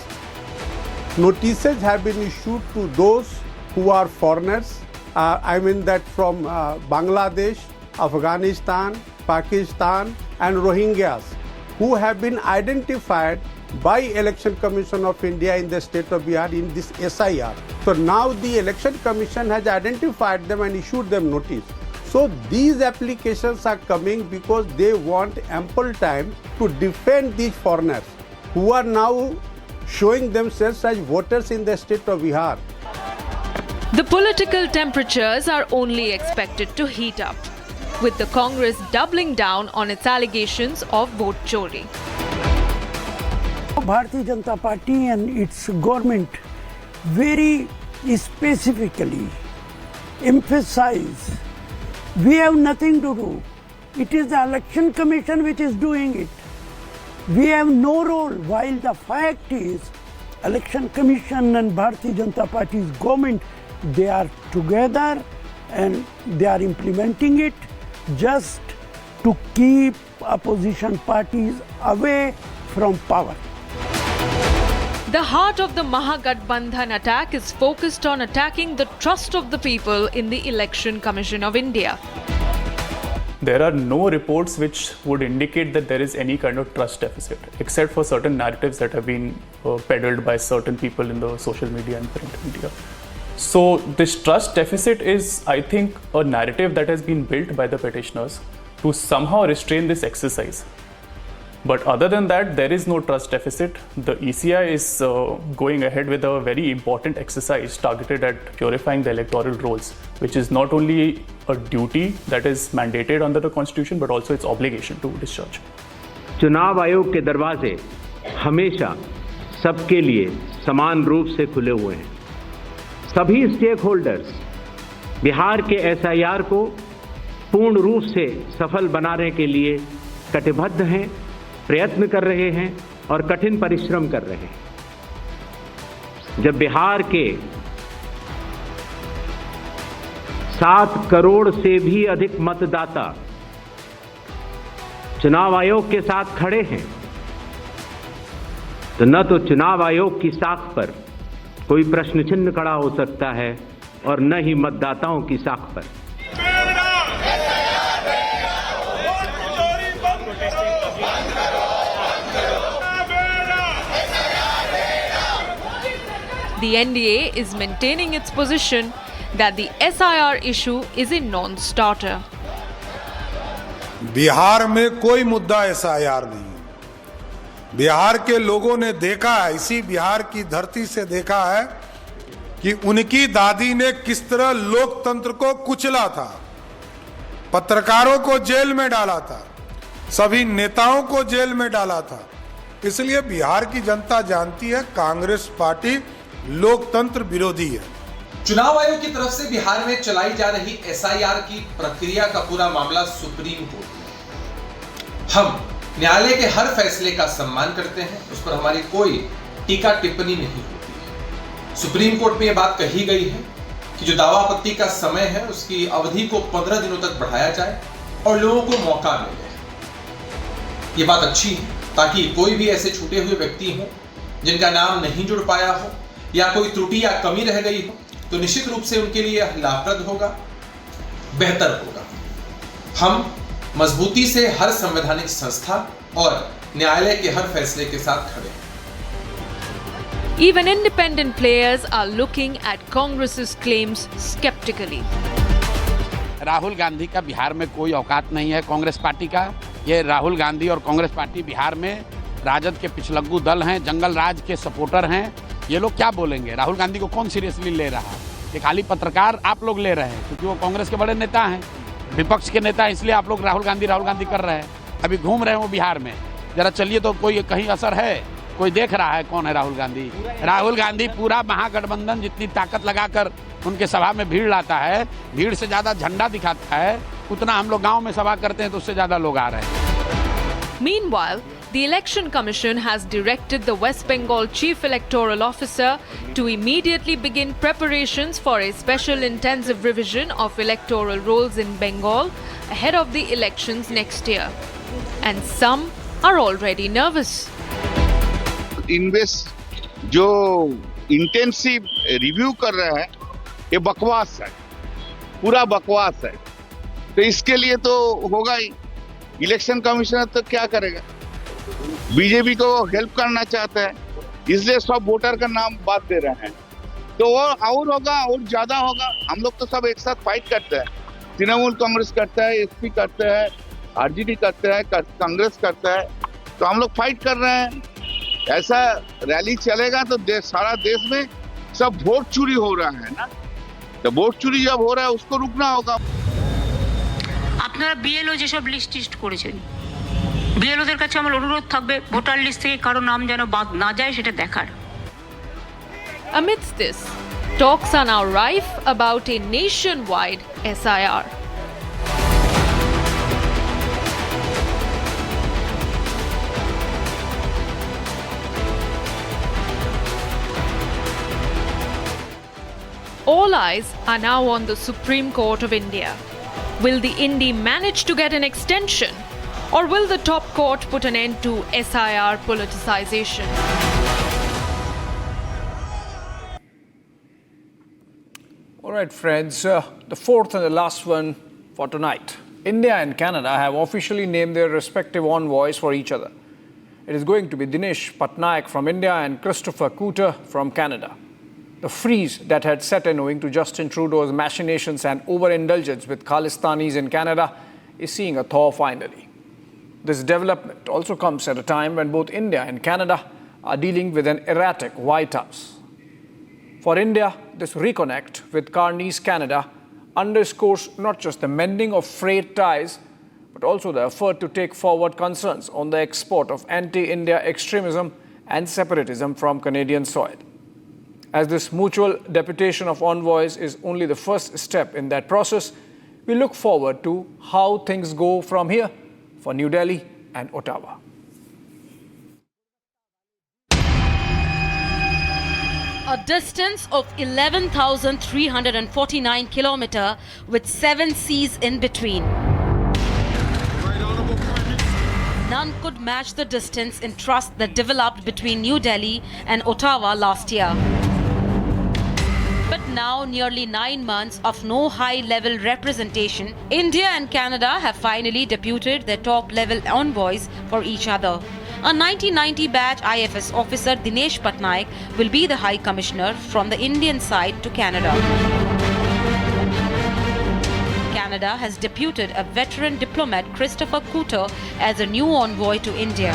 notices have been issued to those who are foreigners. I mean that from Bangladesh, Afghanistan, Pakistan and Rohingyas who have been identified by Election Commission of India in the state of Bihar in this SIR. So now the Election Commission has identified them and issued them notice. So these applications are coming because they want ample time to defend these foreigners who are now showing themselves as voters in the state of Bihar. The political temperatures are only expected to heat up, with the Congress doubling down on its allegations of vote chori. Bharatiya Janata Party and its government very specifically emphasize we have nothing to do. It is the Election Commission which is doing it. We have no role, while the fact is Election Commission and Bharatiya Janata Party's government, they are together and they are implementing it just to keep opposition parties away from power. The heart of the Mahagathbandhan attack is focused on attacking the trust of the people in the Election Commission of India. There are no reports which would indicate that there is any kind of trust deficit, except for certain narratives that have been peddled by certain people in the social media and print media. So this trust deficit is, I think, a narrative that has been built by the petitioners to somehow restrain this exercise. But other than that, there is no trust deficit. The ECI is going ahead with a very important exercise targeted at purifying the electoral rolls, which is not only a duty that is mandated under the constitution, but also its obligation to discharge. चुनाव आयोग के दरवाजे हमेशा सबके लिए समान रूप से खुले हुए हैं। सभी स्टेक होल्डर्स बिहार के SIR को पूर्ण रूप से सफल बनाने के लिए कटिबद्ध हैं, प्रयत्न कर रहे हैं और कठिन परिश्रम कर रहे हैं। जब बिहार के 7 करोड़ से भी अधिक मतदाता चुनाव आयोग के साथ खड़े हैं, तो न तो चुनाव आयोग की साख पर कोई प्रश्न चिन्ह खड़ा हो सकता है और न ही मतदाताओं की साख पर। The NDA is maintaining its position that the SIR issue is a non-starter. Bihar में कोई मुद्दा SIR नहीं है। बिहार के लोगों ने देखा है, इसी बिहार की धरती से देखा है कि उनकी दादी ने किस तरह लोकतंत्र को कुचला था, पत्रकारों को जेल में डाला था, सभी नेताओं को जेल में डाला था। इसलिए बिहार की जनता जानती है कांग्रेस पार्टी लोकतंत्र विरोधी है। चुनाव आयोग की तरफ से बिहार में चलाई जा रही SIR की प्रक्रिया का पूरा मामला सुप्रीम कोर्ट में। हम न्यायालय के हर फैसले का सम्मान करते हैं, उस पर हमारी कोई टीका टिप्पणी नहीं होती है। सुप्रीम कोर्ट में यह बात कही गई है कि जो दावा आपत्ति का समय है उसकी अवधि को 15 दिनों तक बढ़ाया जाए और लोगों को मौका मिले। ये बात अच्छी है ताकि कोई भी ऐसे छूटे हुए व्यक्ति हो जिनका नाम नहीं जुड़ पाया हो या कोई त्रुटि या कमी रह गई हो, तो निश्चित रूप से उनके लिए लाभप्रद होगा, बेहतर होगा। हम मजबूती से हर संवैधानिक संस्था और न्यायालय के हर फैसले के साथ खड़े हैं। Even independent players are looking at Congress's claims skeptically. Rahul Gandhi का बिहार में कोई औकात नहीं है कांग्रेस पार्टी का। ये राहुल गांधी और कांग्रेस पार्टी बिहार में राजद के पिछलग्गू दल हैं, जंगल राज के सपोर्टर हैं। ये लोग क्या बोलेंगे? राहुल गांधी को कौन सीरियसली ले रहा है? ये खाली पत्रकार आप लोग ले रहे हैं क्योंकि वो कांग्रेस के बड़े नेता हैं, विपक्ष के नेता, इसलिए आप लोग राहुल गांधी कर रहे हैं। अभी घूम रहे हो बिहार में, जरा चलिए तो कोई कहीं असर है? कोई देख रहा है कौन है राहुल गांधी? राहुल गांधी पूरा महागठबंधन जितनी ताकत लगाकर उनके सभा में भीड़ लाता है, भीड़ से ज़्यादा झंडा दिखाता है, उतना हम लोग गाँव में सभा करते हैं तो उससे ज़्यादा लोग आ रहे हैं। Meanwhile, The Election Commission has directed the West Bengal Chief Electoral Officer to immediately begin preparations for a special intensive revision of electoral rolls in Bengal ahead of the elections next year. And some are already nervous. Invest जो intensive review कर रहे हैं ये बकवास है, पूरा बकवास है। तो इसके लिए तो होगा ही, इलेक्शन कमिश्नर तो क्या करेगा? बीजेपी को हेल्प करना चाहता है, इसलिए सब वोटर का नाम बात दे रहे हैं। तो वो और होगा और ज्यादा होगा। हम लोग तो सब एक साथ फाइट करते हैं, तृणमूल कांग्रेस करता है, एसपी करता है, आरजेडी करता है, कांग्रेस करता है, तो हम लोग फाइट कर रहे हैं। ऐसा रैली चलेगा तो सारा देश में सब वोट चोरी हो रहा है ना, तो वोट चोरी जब हो रहा है उसको रुकना होगा। আপনারা বিএলও যেসব লিস্ট টিস্ট করেছেন, বিএলওদের কাছে আমার অনুরোধ থাকবে ভোটার লিস্ট থেকে কারো নাম যেন বাদ না যায় সেটা দেখার। Amidst this, talks are now rife about a nationwide SIR. All eyes are now on the Supreme Court of India. Will the Indi manage to get an extension, or will the top court put an end to SIR politicization? All right, friends, the fourth and the last one for tonight. India and Canada have officially named their respective envoys for each other. It is going to be Dinesh Patnaik from India and Christopher Cooter from Canada. The freeze that had set in owing to Justin Trudeau's machinations and overindulgence with Khalistanis in Canada is seeing a thaw finally. This development also comes at a time when both India and Canada are dealing with an erratic White House. For India, this reconnect with Carney's Canada underscores not just the mending of frayed ties, but also the effort to take forward concerns on the export of anti-India extremism and separatism from Canadian soil. As this mutual deputation of envoys is only the first step in that process, we look forward to how things go from here for New Delhi and Ottawa. A distance of 11,349 kilometers with 7 seas in between. None could match the distance in trust that developed between New Delhi and Ottawa last year. But now, nearly 9 months of no high-level representation, India and Canada have finally deputed their top-level envoys for each other. A 1990 batch IFS officer, Dinesh Patnaik, will be the High Commissioner from the Indian side to Canada. Canada has deputed a veteran diplomat, Christopher Cooter, as a new envoy to India.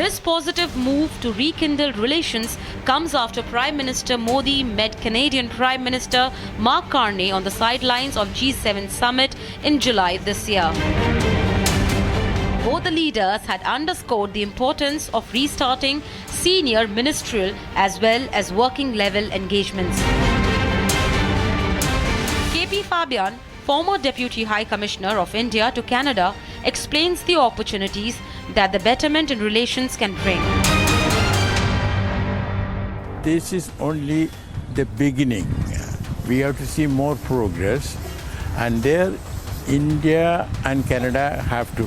This positive move to rekindle relations comes after Prime Minister Modi met Canadian Prime Minister Mark Carney on the sidelines of G7 summit in July this year. Both the leaders had underscored the importance of restarting senior ministerial as well as working level engagements. KP Fabian, former Deputy High Commissioner of India to Canada, explains the opportunities that the betterment in relations can bring. This is only the beginning. We have to see more progress, and there India and Canada have to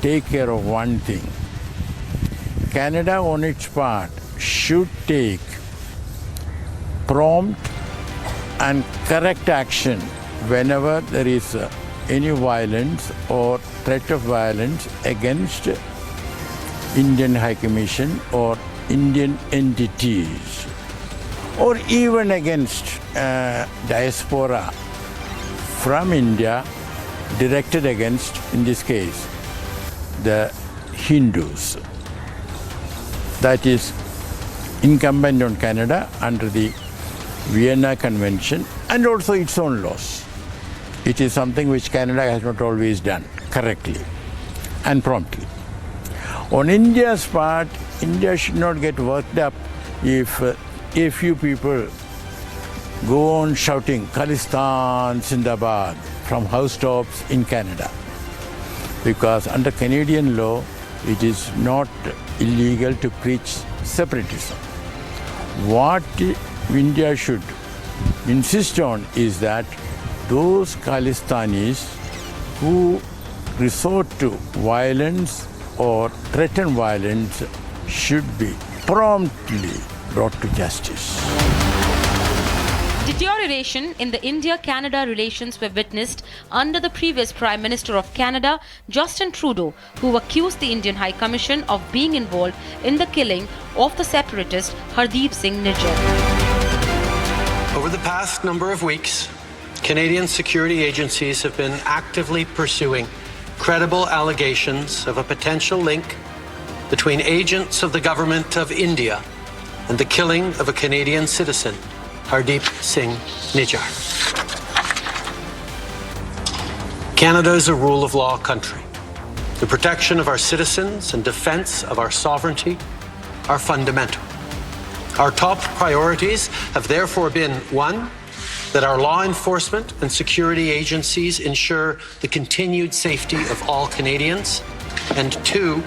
take care of one thing. Canada on its part should take prompt and correct action whenever there is any violence or threat of violence against Indian High Commission or Indian entities, or even against diaspora from India directed against, in this case, the Hindus. That is incumbent on Canada under the Vienna Convention and also its own laws. It is something which Canada has not always done correctly and promptly. On India's part, India should not get worked up if a few people go on shouting Khalistan Zindabad from housetops in Canada. Because under Canadian law, it is not illegal to preach separatism. What India should insist on is that those Khalistanis who resort to violence or threaten violence should be promptly brought to justice. Deterioration in the India-Canada relations were witnessed under the previous Prime Minister of Canada, Justin Trudeau, who accused the Indian High Commission of being involved in the killing of the separatist Hardeep Singh Nijjar. Over the past number of weeks, Canadian security agencies have been actively pursuing credible allegations of a potential link between agents of the government of India and the killing of a Canadian citizen, Hardeep Singh Nijjar. Canada is a rule of law country. The protection of our citizens and defense of our sovereignty are fundamental. Our top priorities have therefore been, one, that our law enforcement and security agencies ensure the continued safety of all Canadians, and two,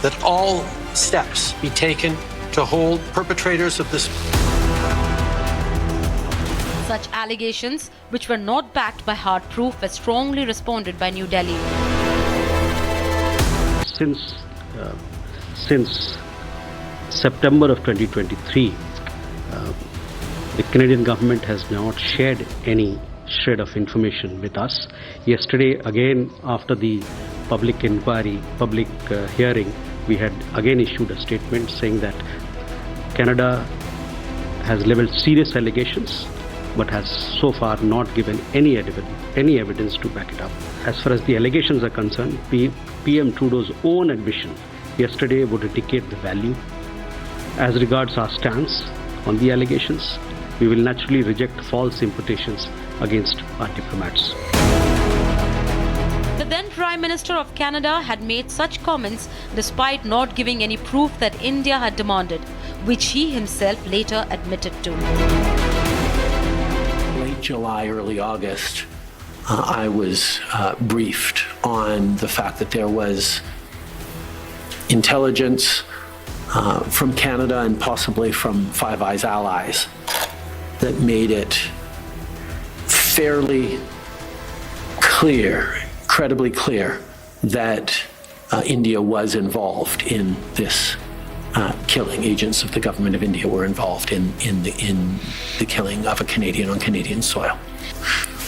that all steps be taken to hold perpetrators of this. Such allegations, which were not backed by hard proof, were strongly responded by New Delhi. Since September of 2023, the Canadian government has not shared any shred of information with us. Yesterday, again, after the public inquiry, hearing, we had again issued a statement saying that Canada has leveled serious allegations but has so far not given any evidence to back it up. As far as the allegations are concerned, PM Trudeau's own admission yesterday would indicate the value. As regards our stance on the allegations, we will naturally reject false imputations against our diplomats. The then Prime Minister of Canada had made such comments despite not giving any proof that India had demanded, which he himself later admitted to. Late July, early August, I was briefed on the fact that there was intelligence from Canada and possibly from Five Eyes allies that made it fairly clear, incredibly clear, that India was involved in this killing. Agents of the government of India were involved in the killing of a Canadian on Canadian soil.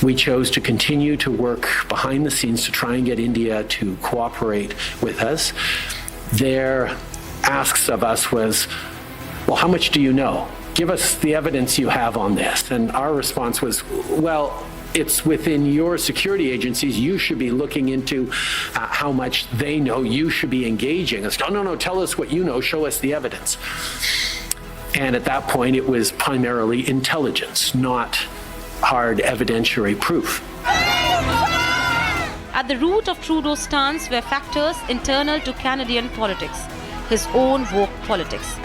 We chose to continue to work behind the scenes to try and get India to cooperate with us. Their asks of us was, well, how much do you know? Give us the evidence you have on this. And our response was, well, it's within your security agencies. You should be looking into how much they know. You should be engaging us. No, tell us what you know. Show us the evidence. And at that point, it was primarily intelligence, not hard evidentiary proof. At the root of Trudeau's stance were factors internal to Canadian politics, his own woke politics.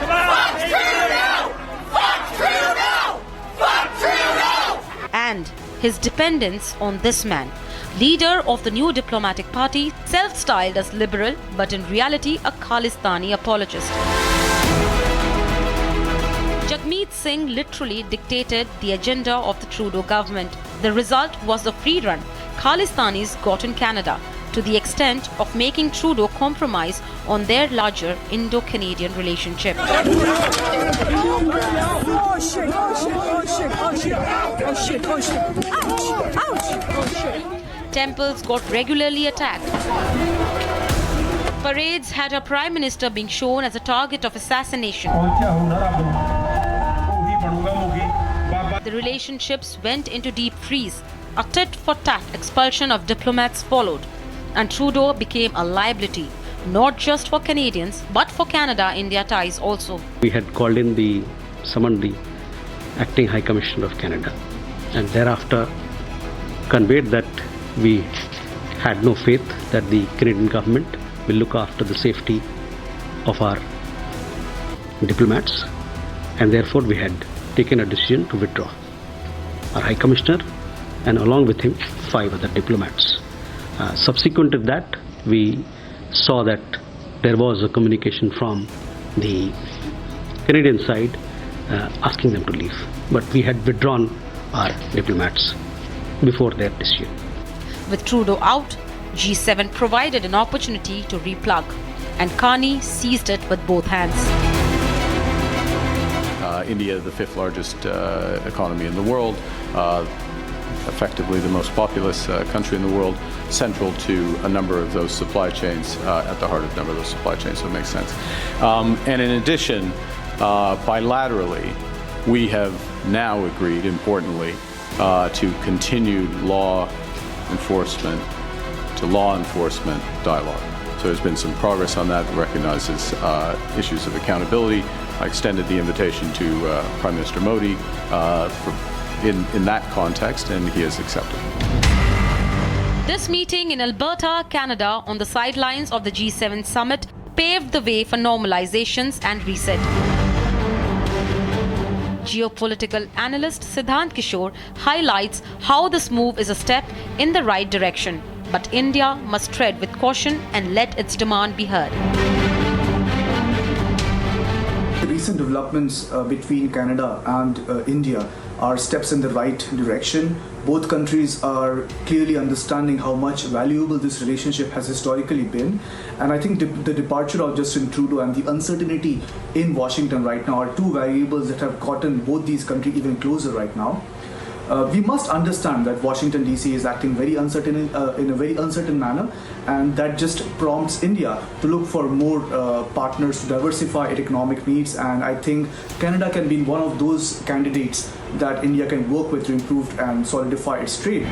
And his dependence on this man, leader of the new diplomatic party, self-styled as liberal, but in reality a Khalistani apologist. Jagmeet Singh literally dictated the agenda of the Trudeau government. The result was the free run Khalistanis got in Canada, to the extent of making Trudeau compromise on their larger Indo-Canadian relationship. Temples got regularly attacked. Parades had a prime minister being shown as a target of assassination. The relationships went into deep freeze. A tit-for-tat expulsion of diplomats followed, and Trudeau became a liability, not just for Canadians, but for Canada-India ties also. We had summoned the acting High Commissioner of Canada, and thereafter conveyed that we had no faith that the Canadian government will look after the safety of our diplomats, and therefore we had taken a decision to withdraw. Our High Commissioner, and along with him 5 other diplomats. Subsequent to that, we saw that there was a communication from the Canadian side asking them to leave. But we had withdrawn our diplomats before their decision. With Trudeau out, G7 provided an opportunity to replug, and Carney seized it with both hands. India, the fifth largest economy in the world, effectively the most populous country in the world, central to a number of those supply chains, at the heart of a number of those supply chains, so it makes sense. And in addition, bilaterally, we have now agreed, importantly, to continued law enforcement dialogue. So there's been some progress on that. It recognizes issues of accountability. I extended the invitation to Prime Minister Modi in that context, and he has accepted. This meeting in Alberta, Canada, on the sidelines of the G7 summit, paved the way for normalizations and reset. Geopolitical analyst Siddhant Kishore highlights how this move is a step in the right direction, but India must tread with caution and let its demand be heard. The recent developments between Canada and India are steps in the right direction. Both countries are clearly understanding how much valuable this relationship has historically been. And I think the departure of Justin Trudeau and the uncertainty in Washington right now are two variables that have gotten both these countries even closer right now. We must understand that Washington DC is acting very uncertain in a very uncertain manner, and that just prompts India to look for more partners to diversify its economic needs. And I think Canada can be one of those candidates that India can work with to improve and solidify its trade.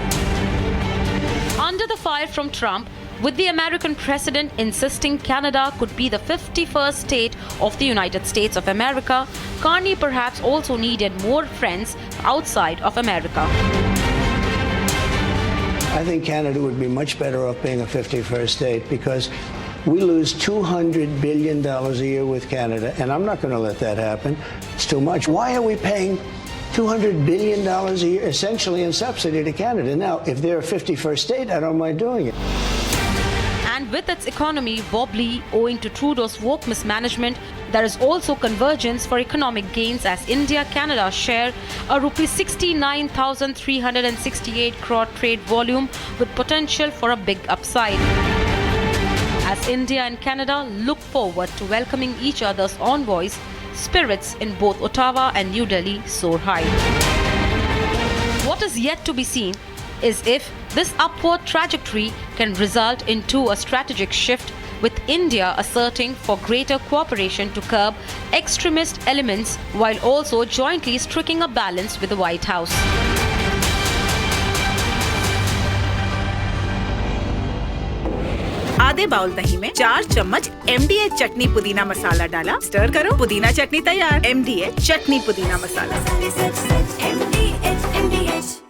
Under the fire from Trump, with the American president insisting Canada could be the 51st state of the United States of America, Carney perhaps also needed more friends outside of America. I think Canada would be much better off being a 51st state, because we lose $200 billion a year with Canada, and I'm not going to let that happen. It's too much. Why are we paying $200 billion a year essentially in subsidy to Canada? Now, if they're a 51st state, I don't mind doing it. And with its economy wobbly owing to Trudeau's woke mismanagement, there is also convergence for economic gains as India-Canada share a Rs 69,368 crore trade volume with potential for a big upside. As India and Canada look forward to welcoming each other's envoys, spirits in both Ottawa and New Delhi soar high. What is yet to be seen is if this upward trajectory can result into a strategic shift, with India asserting for greater cooperation to curb extremist elements while also jointly striking a balance with the White House. आधे bowl दही में 4 चम्मच MDH चटनी पुदीना मसाला डाला, stir करो, पुदीना चटनी तैयार। MDH चटनी पुदीना मसाला।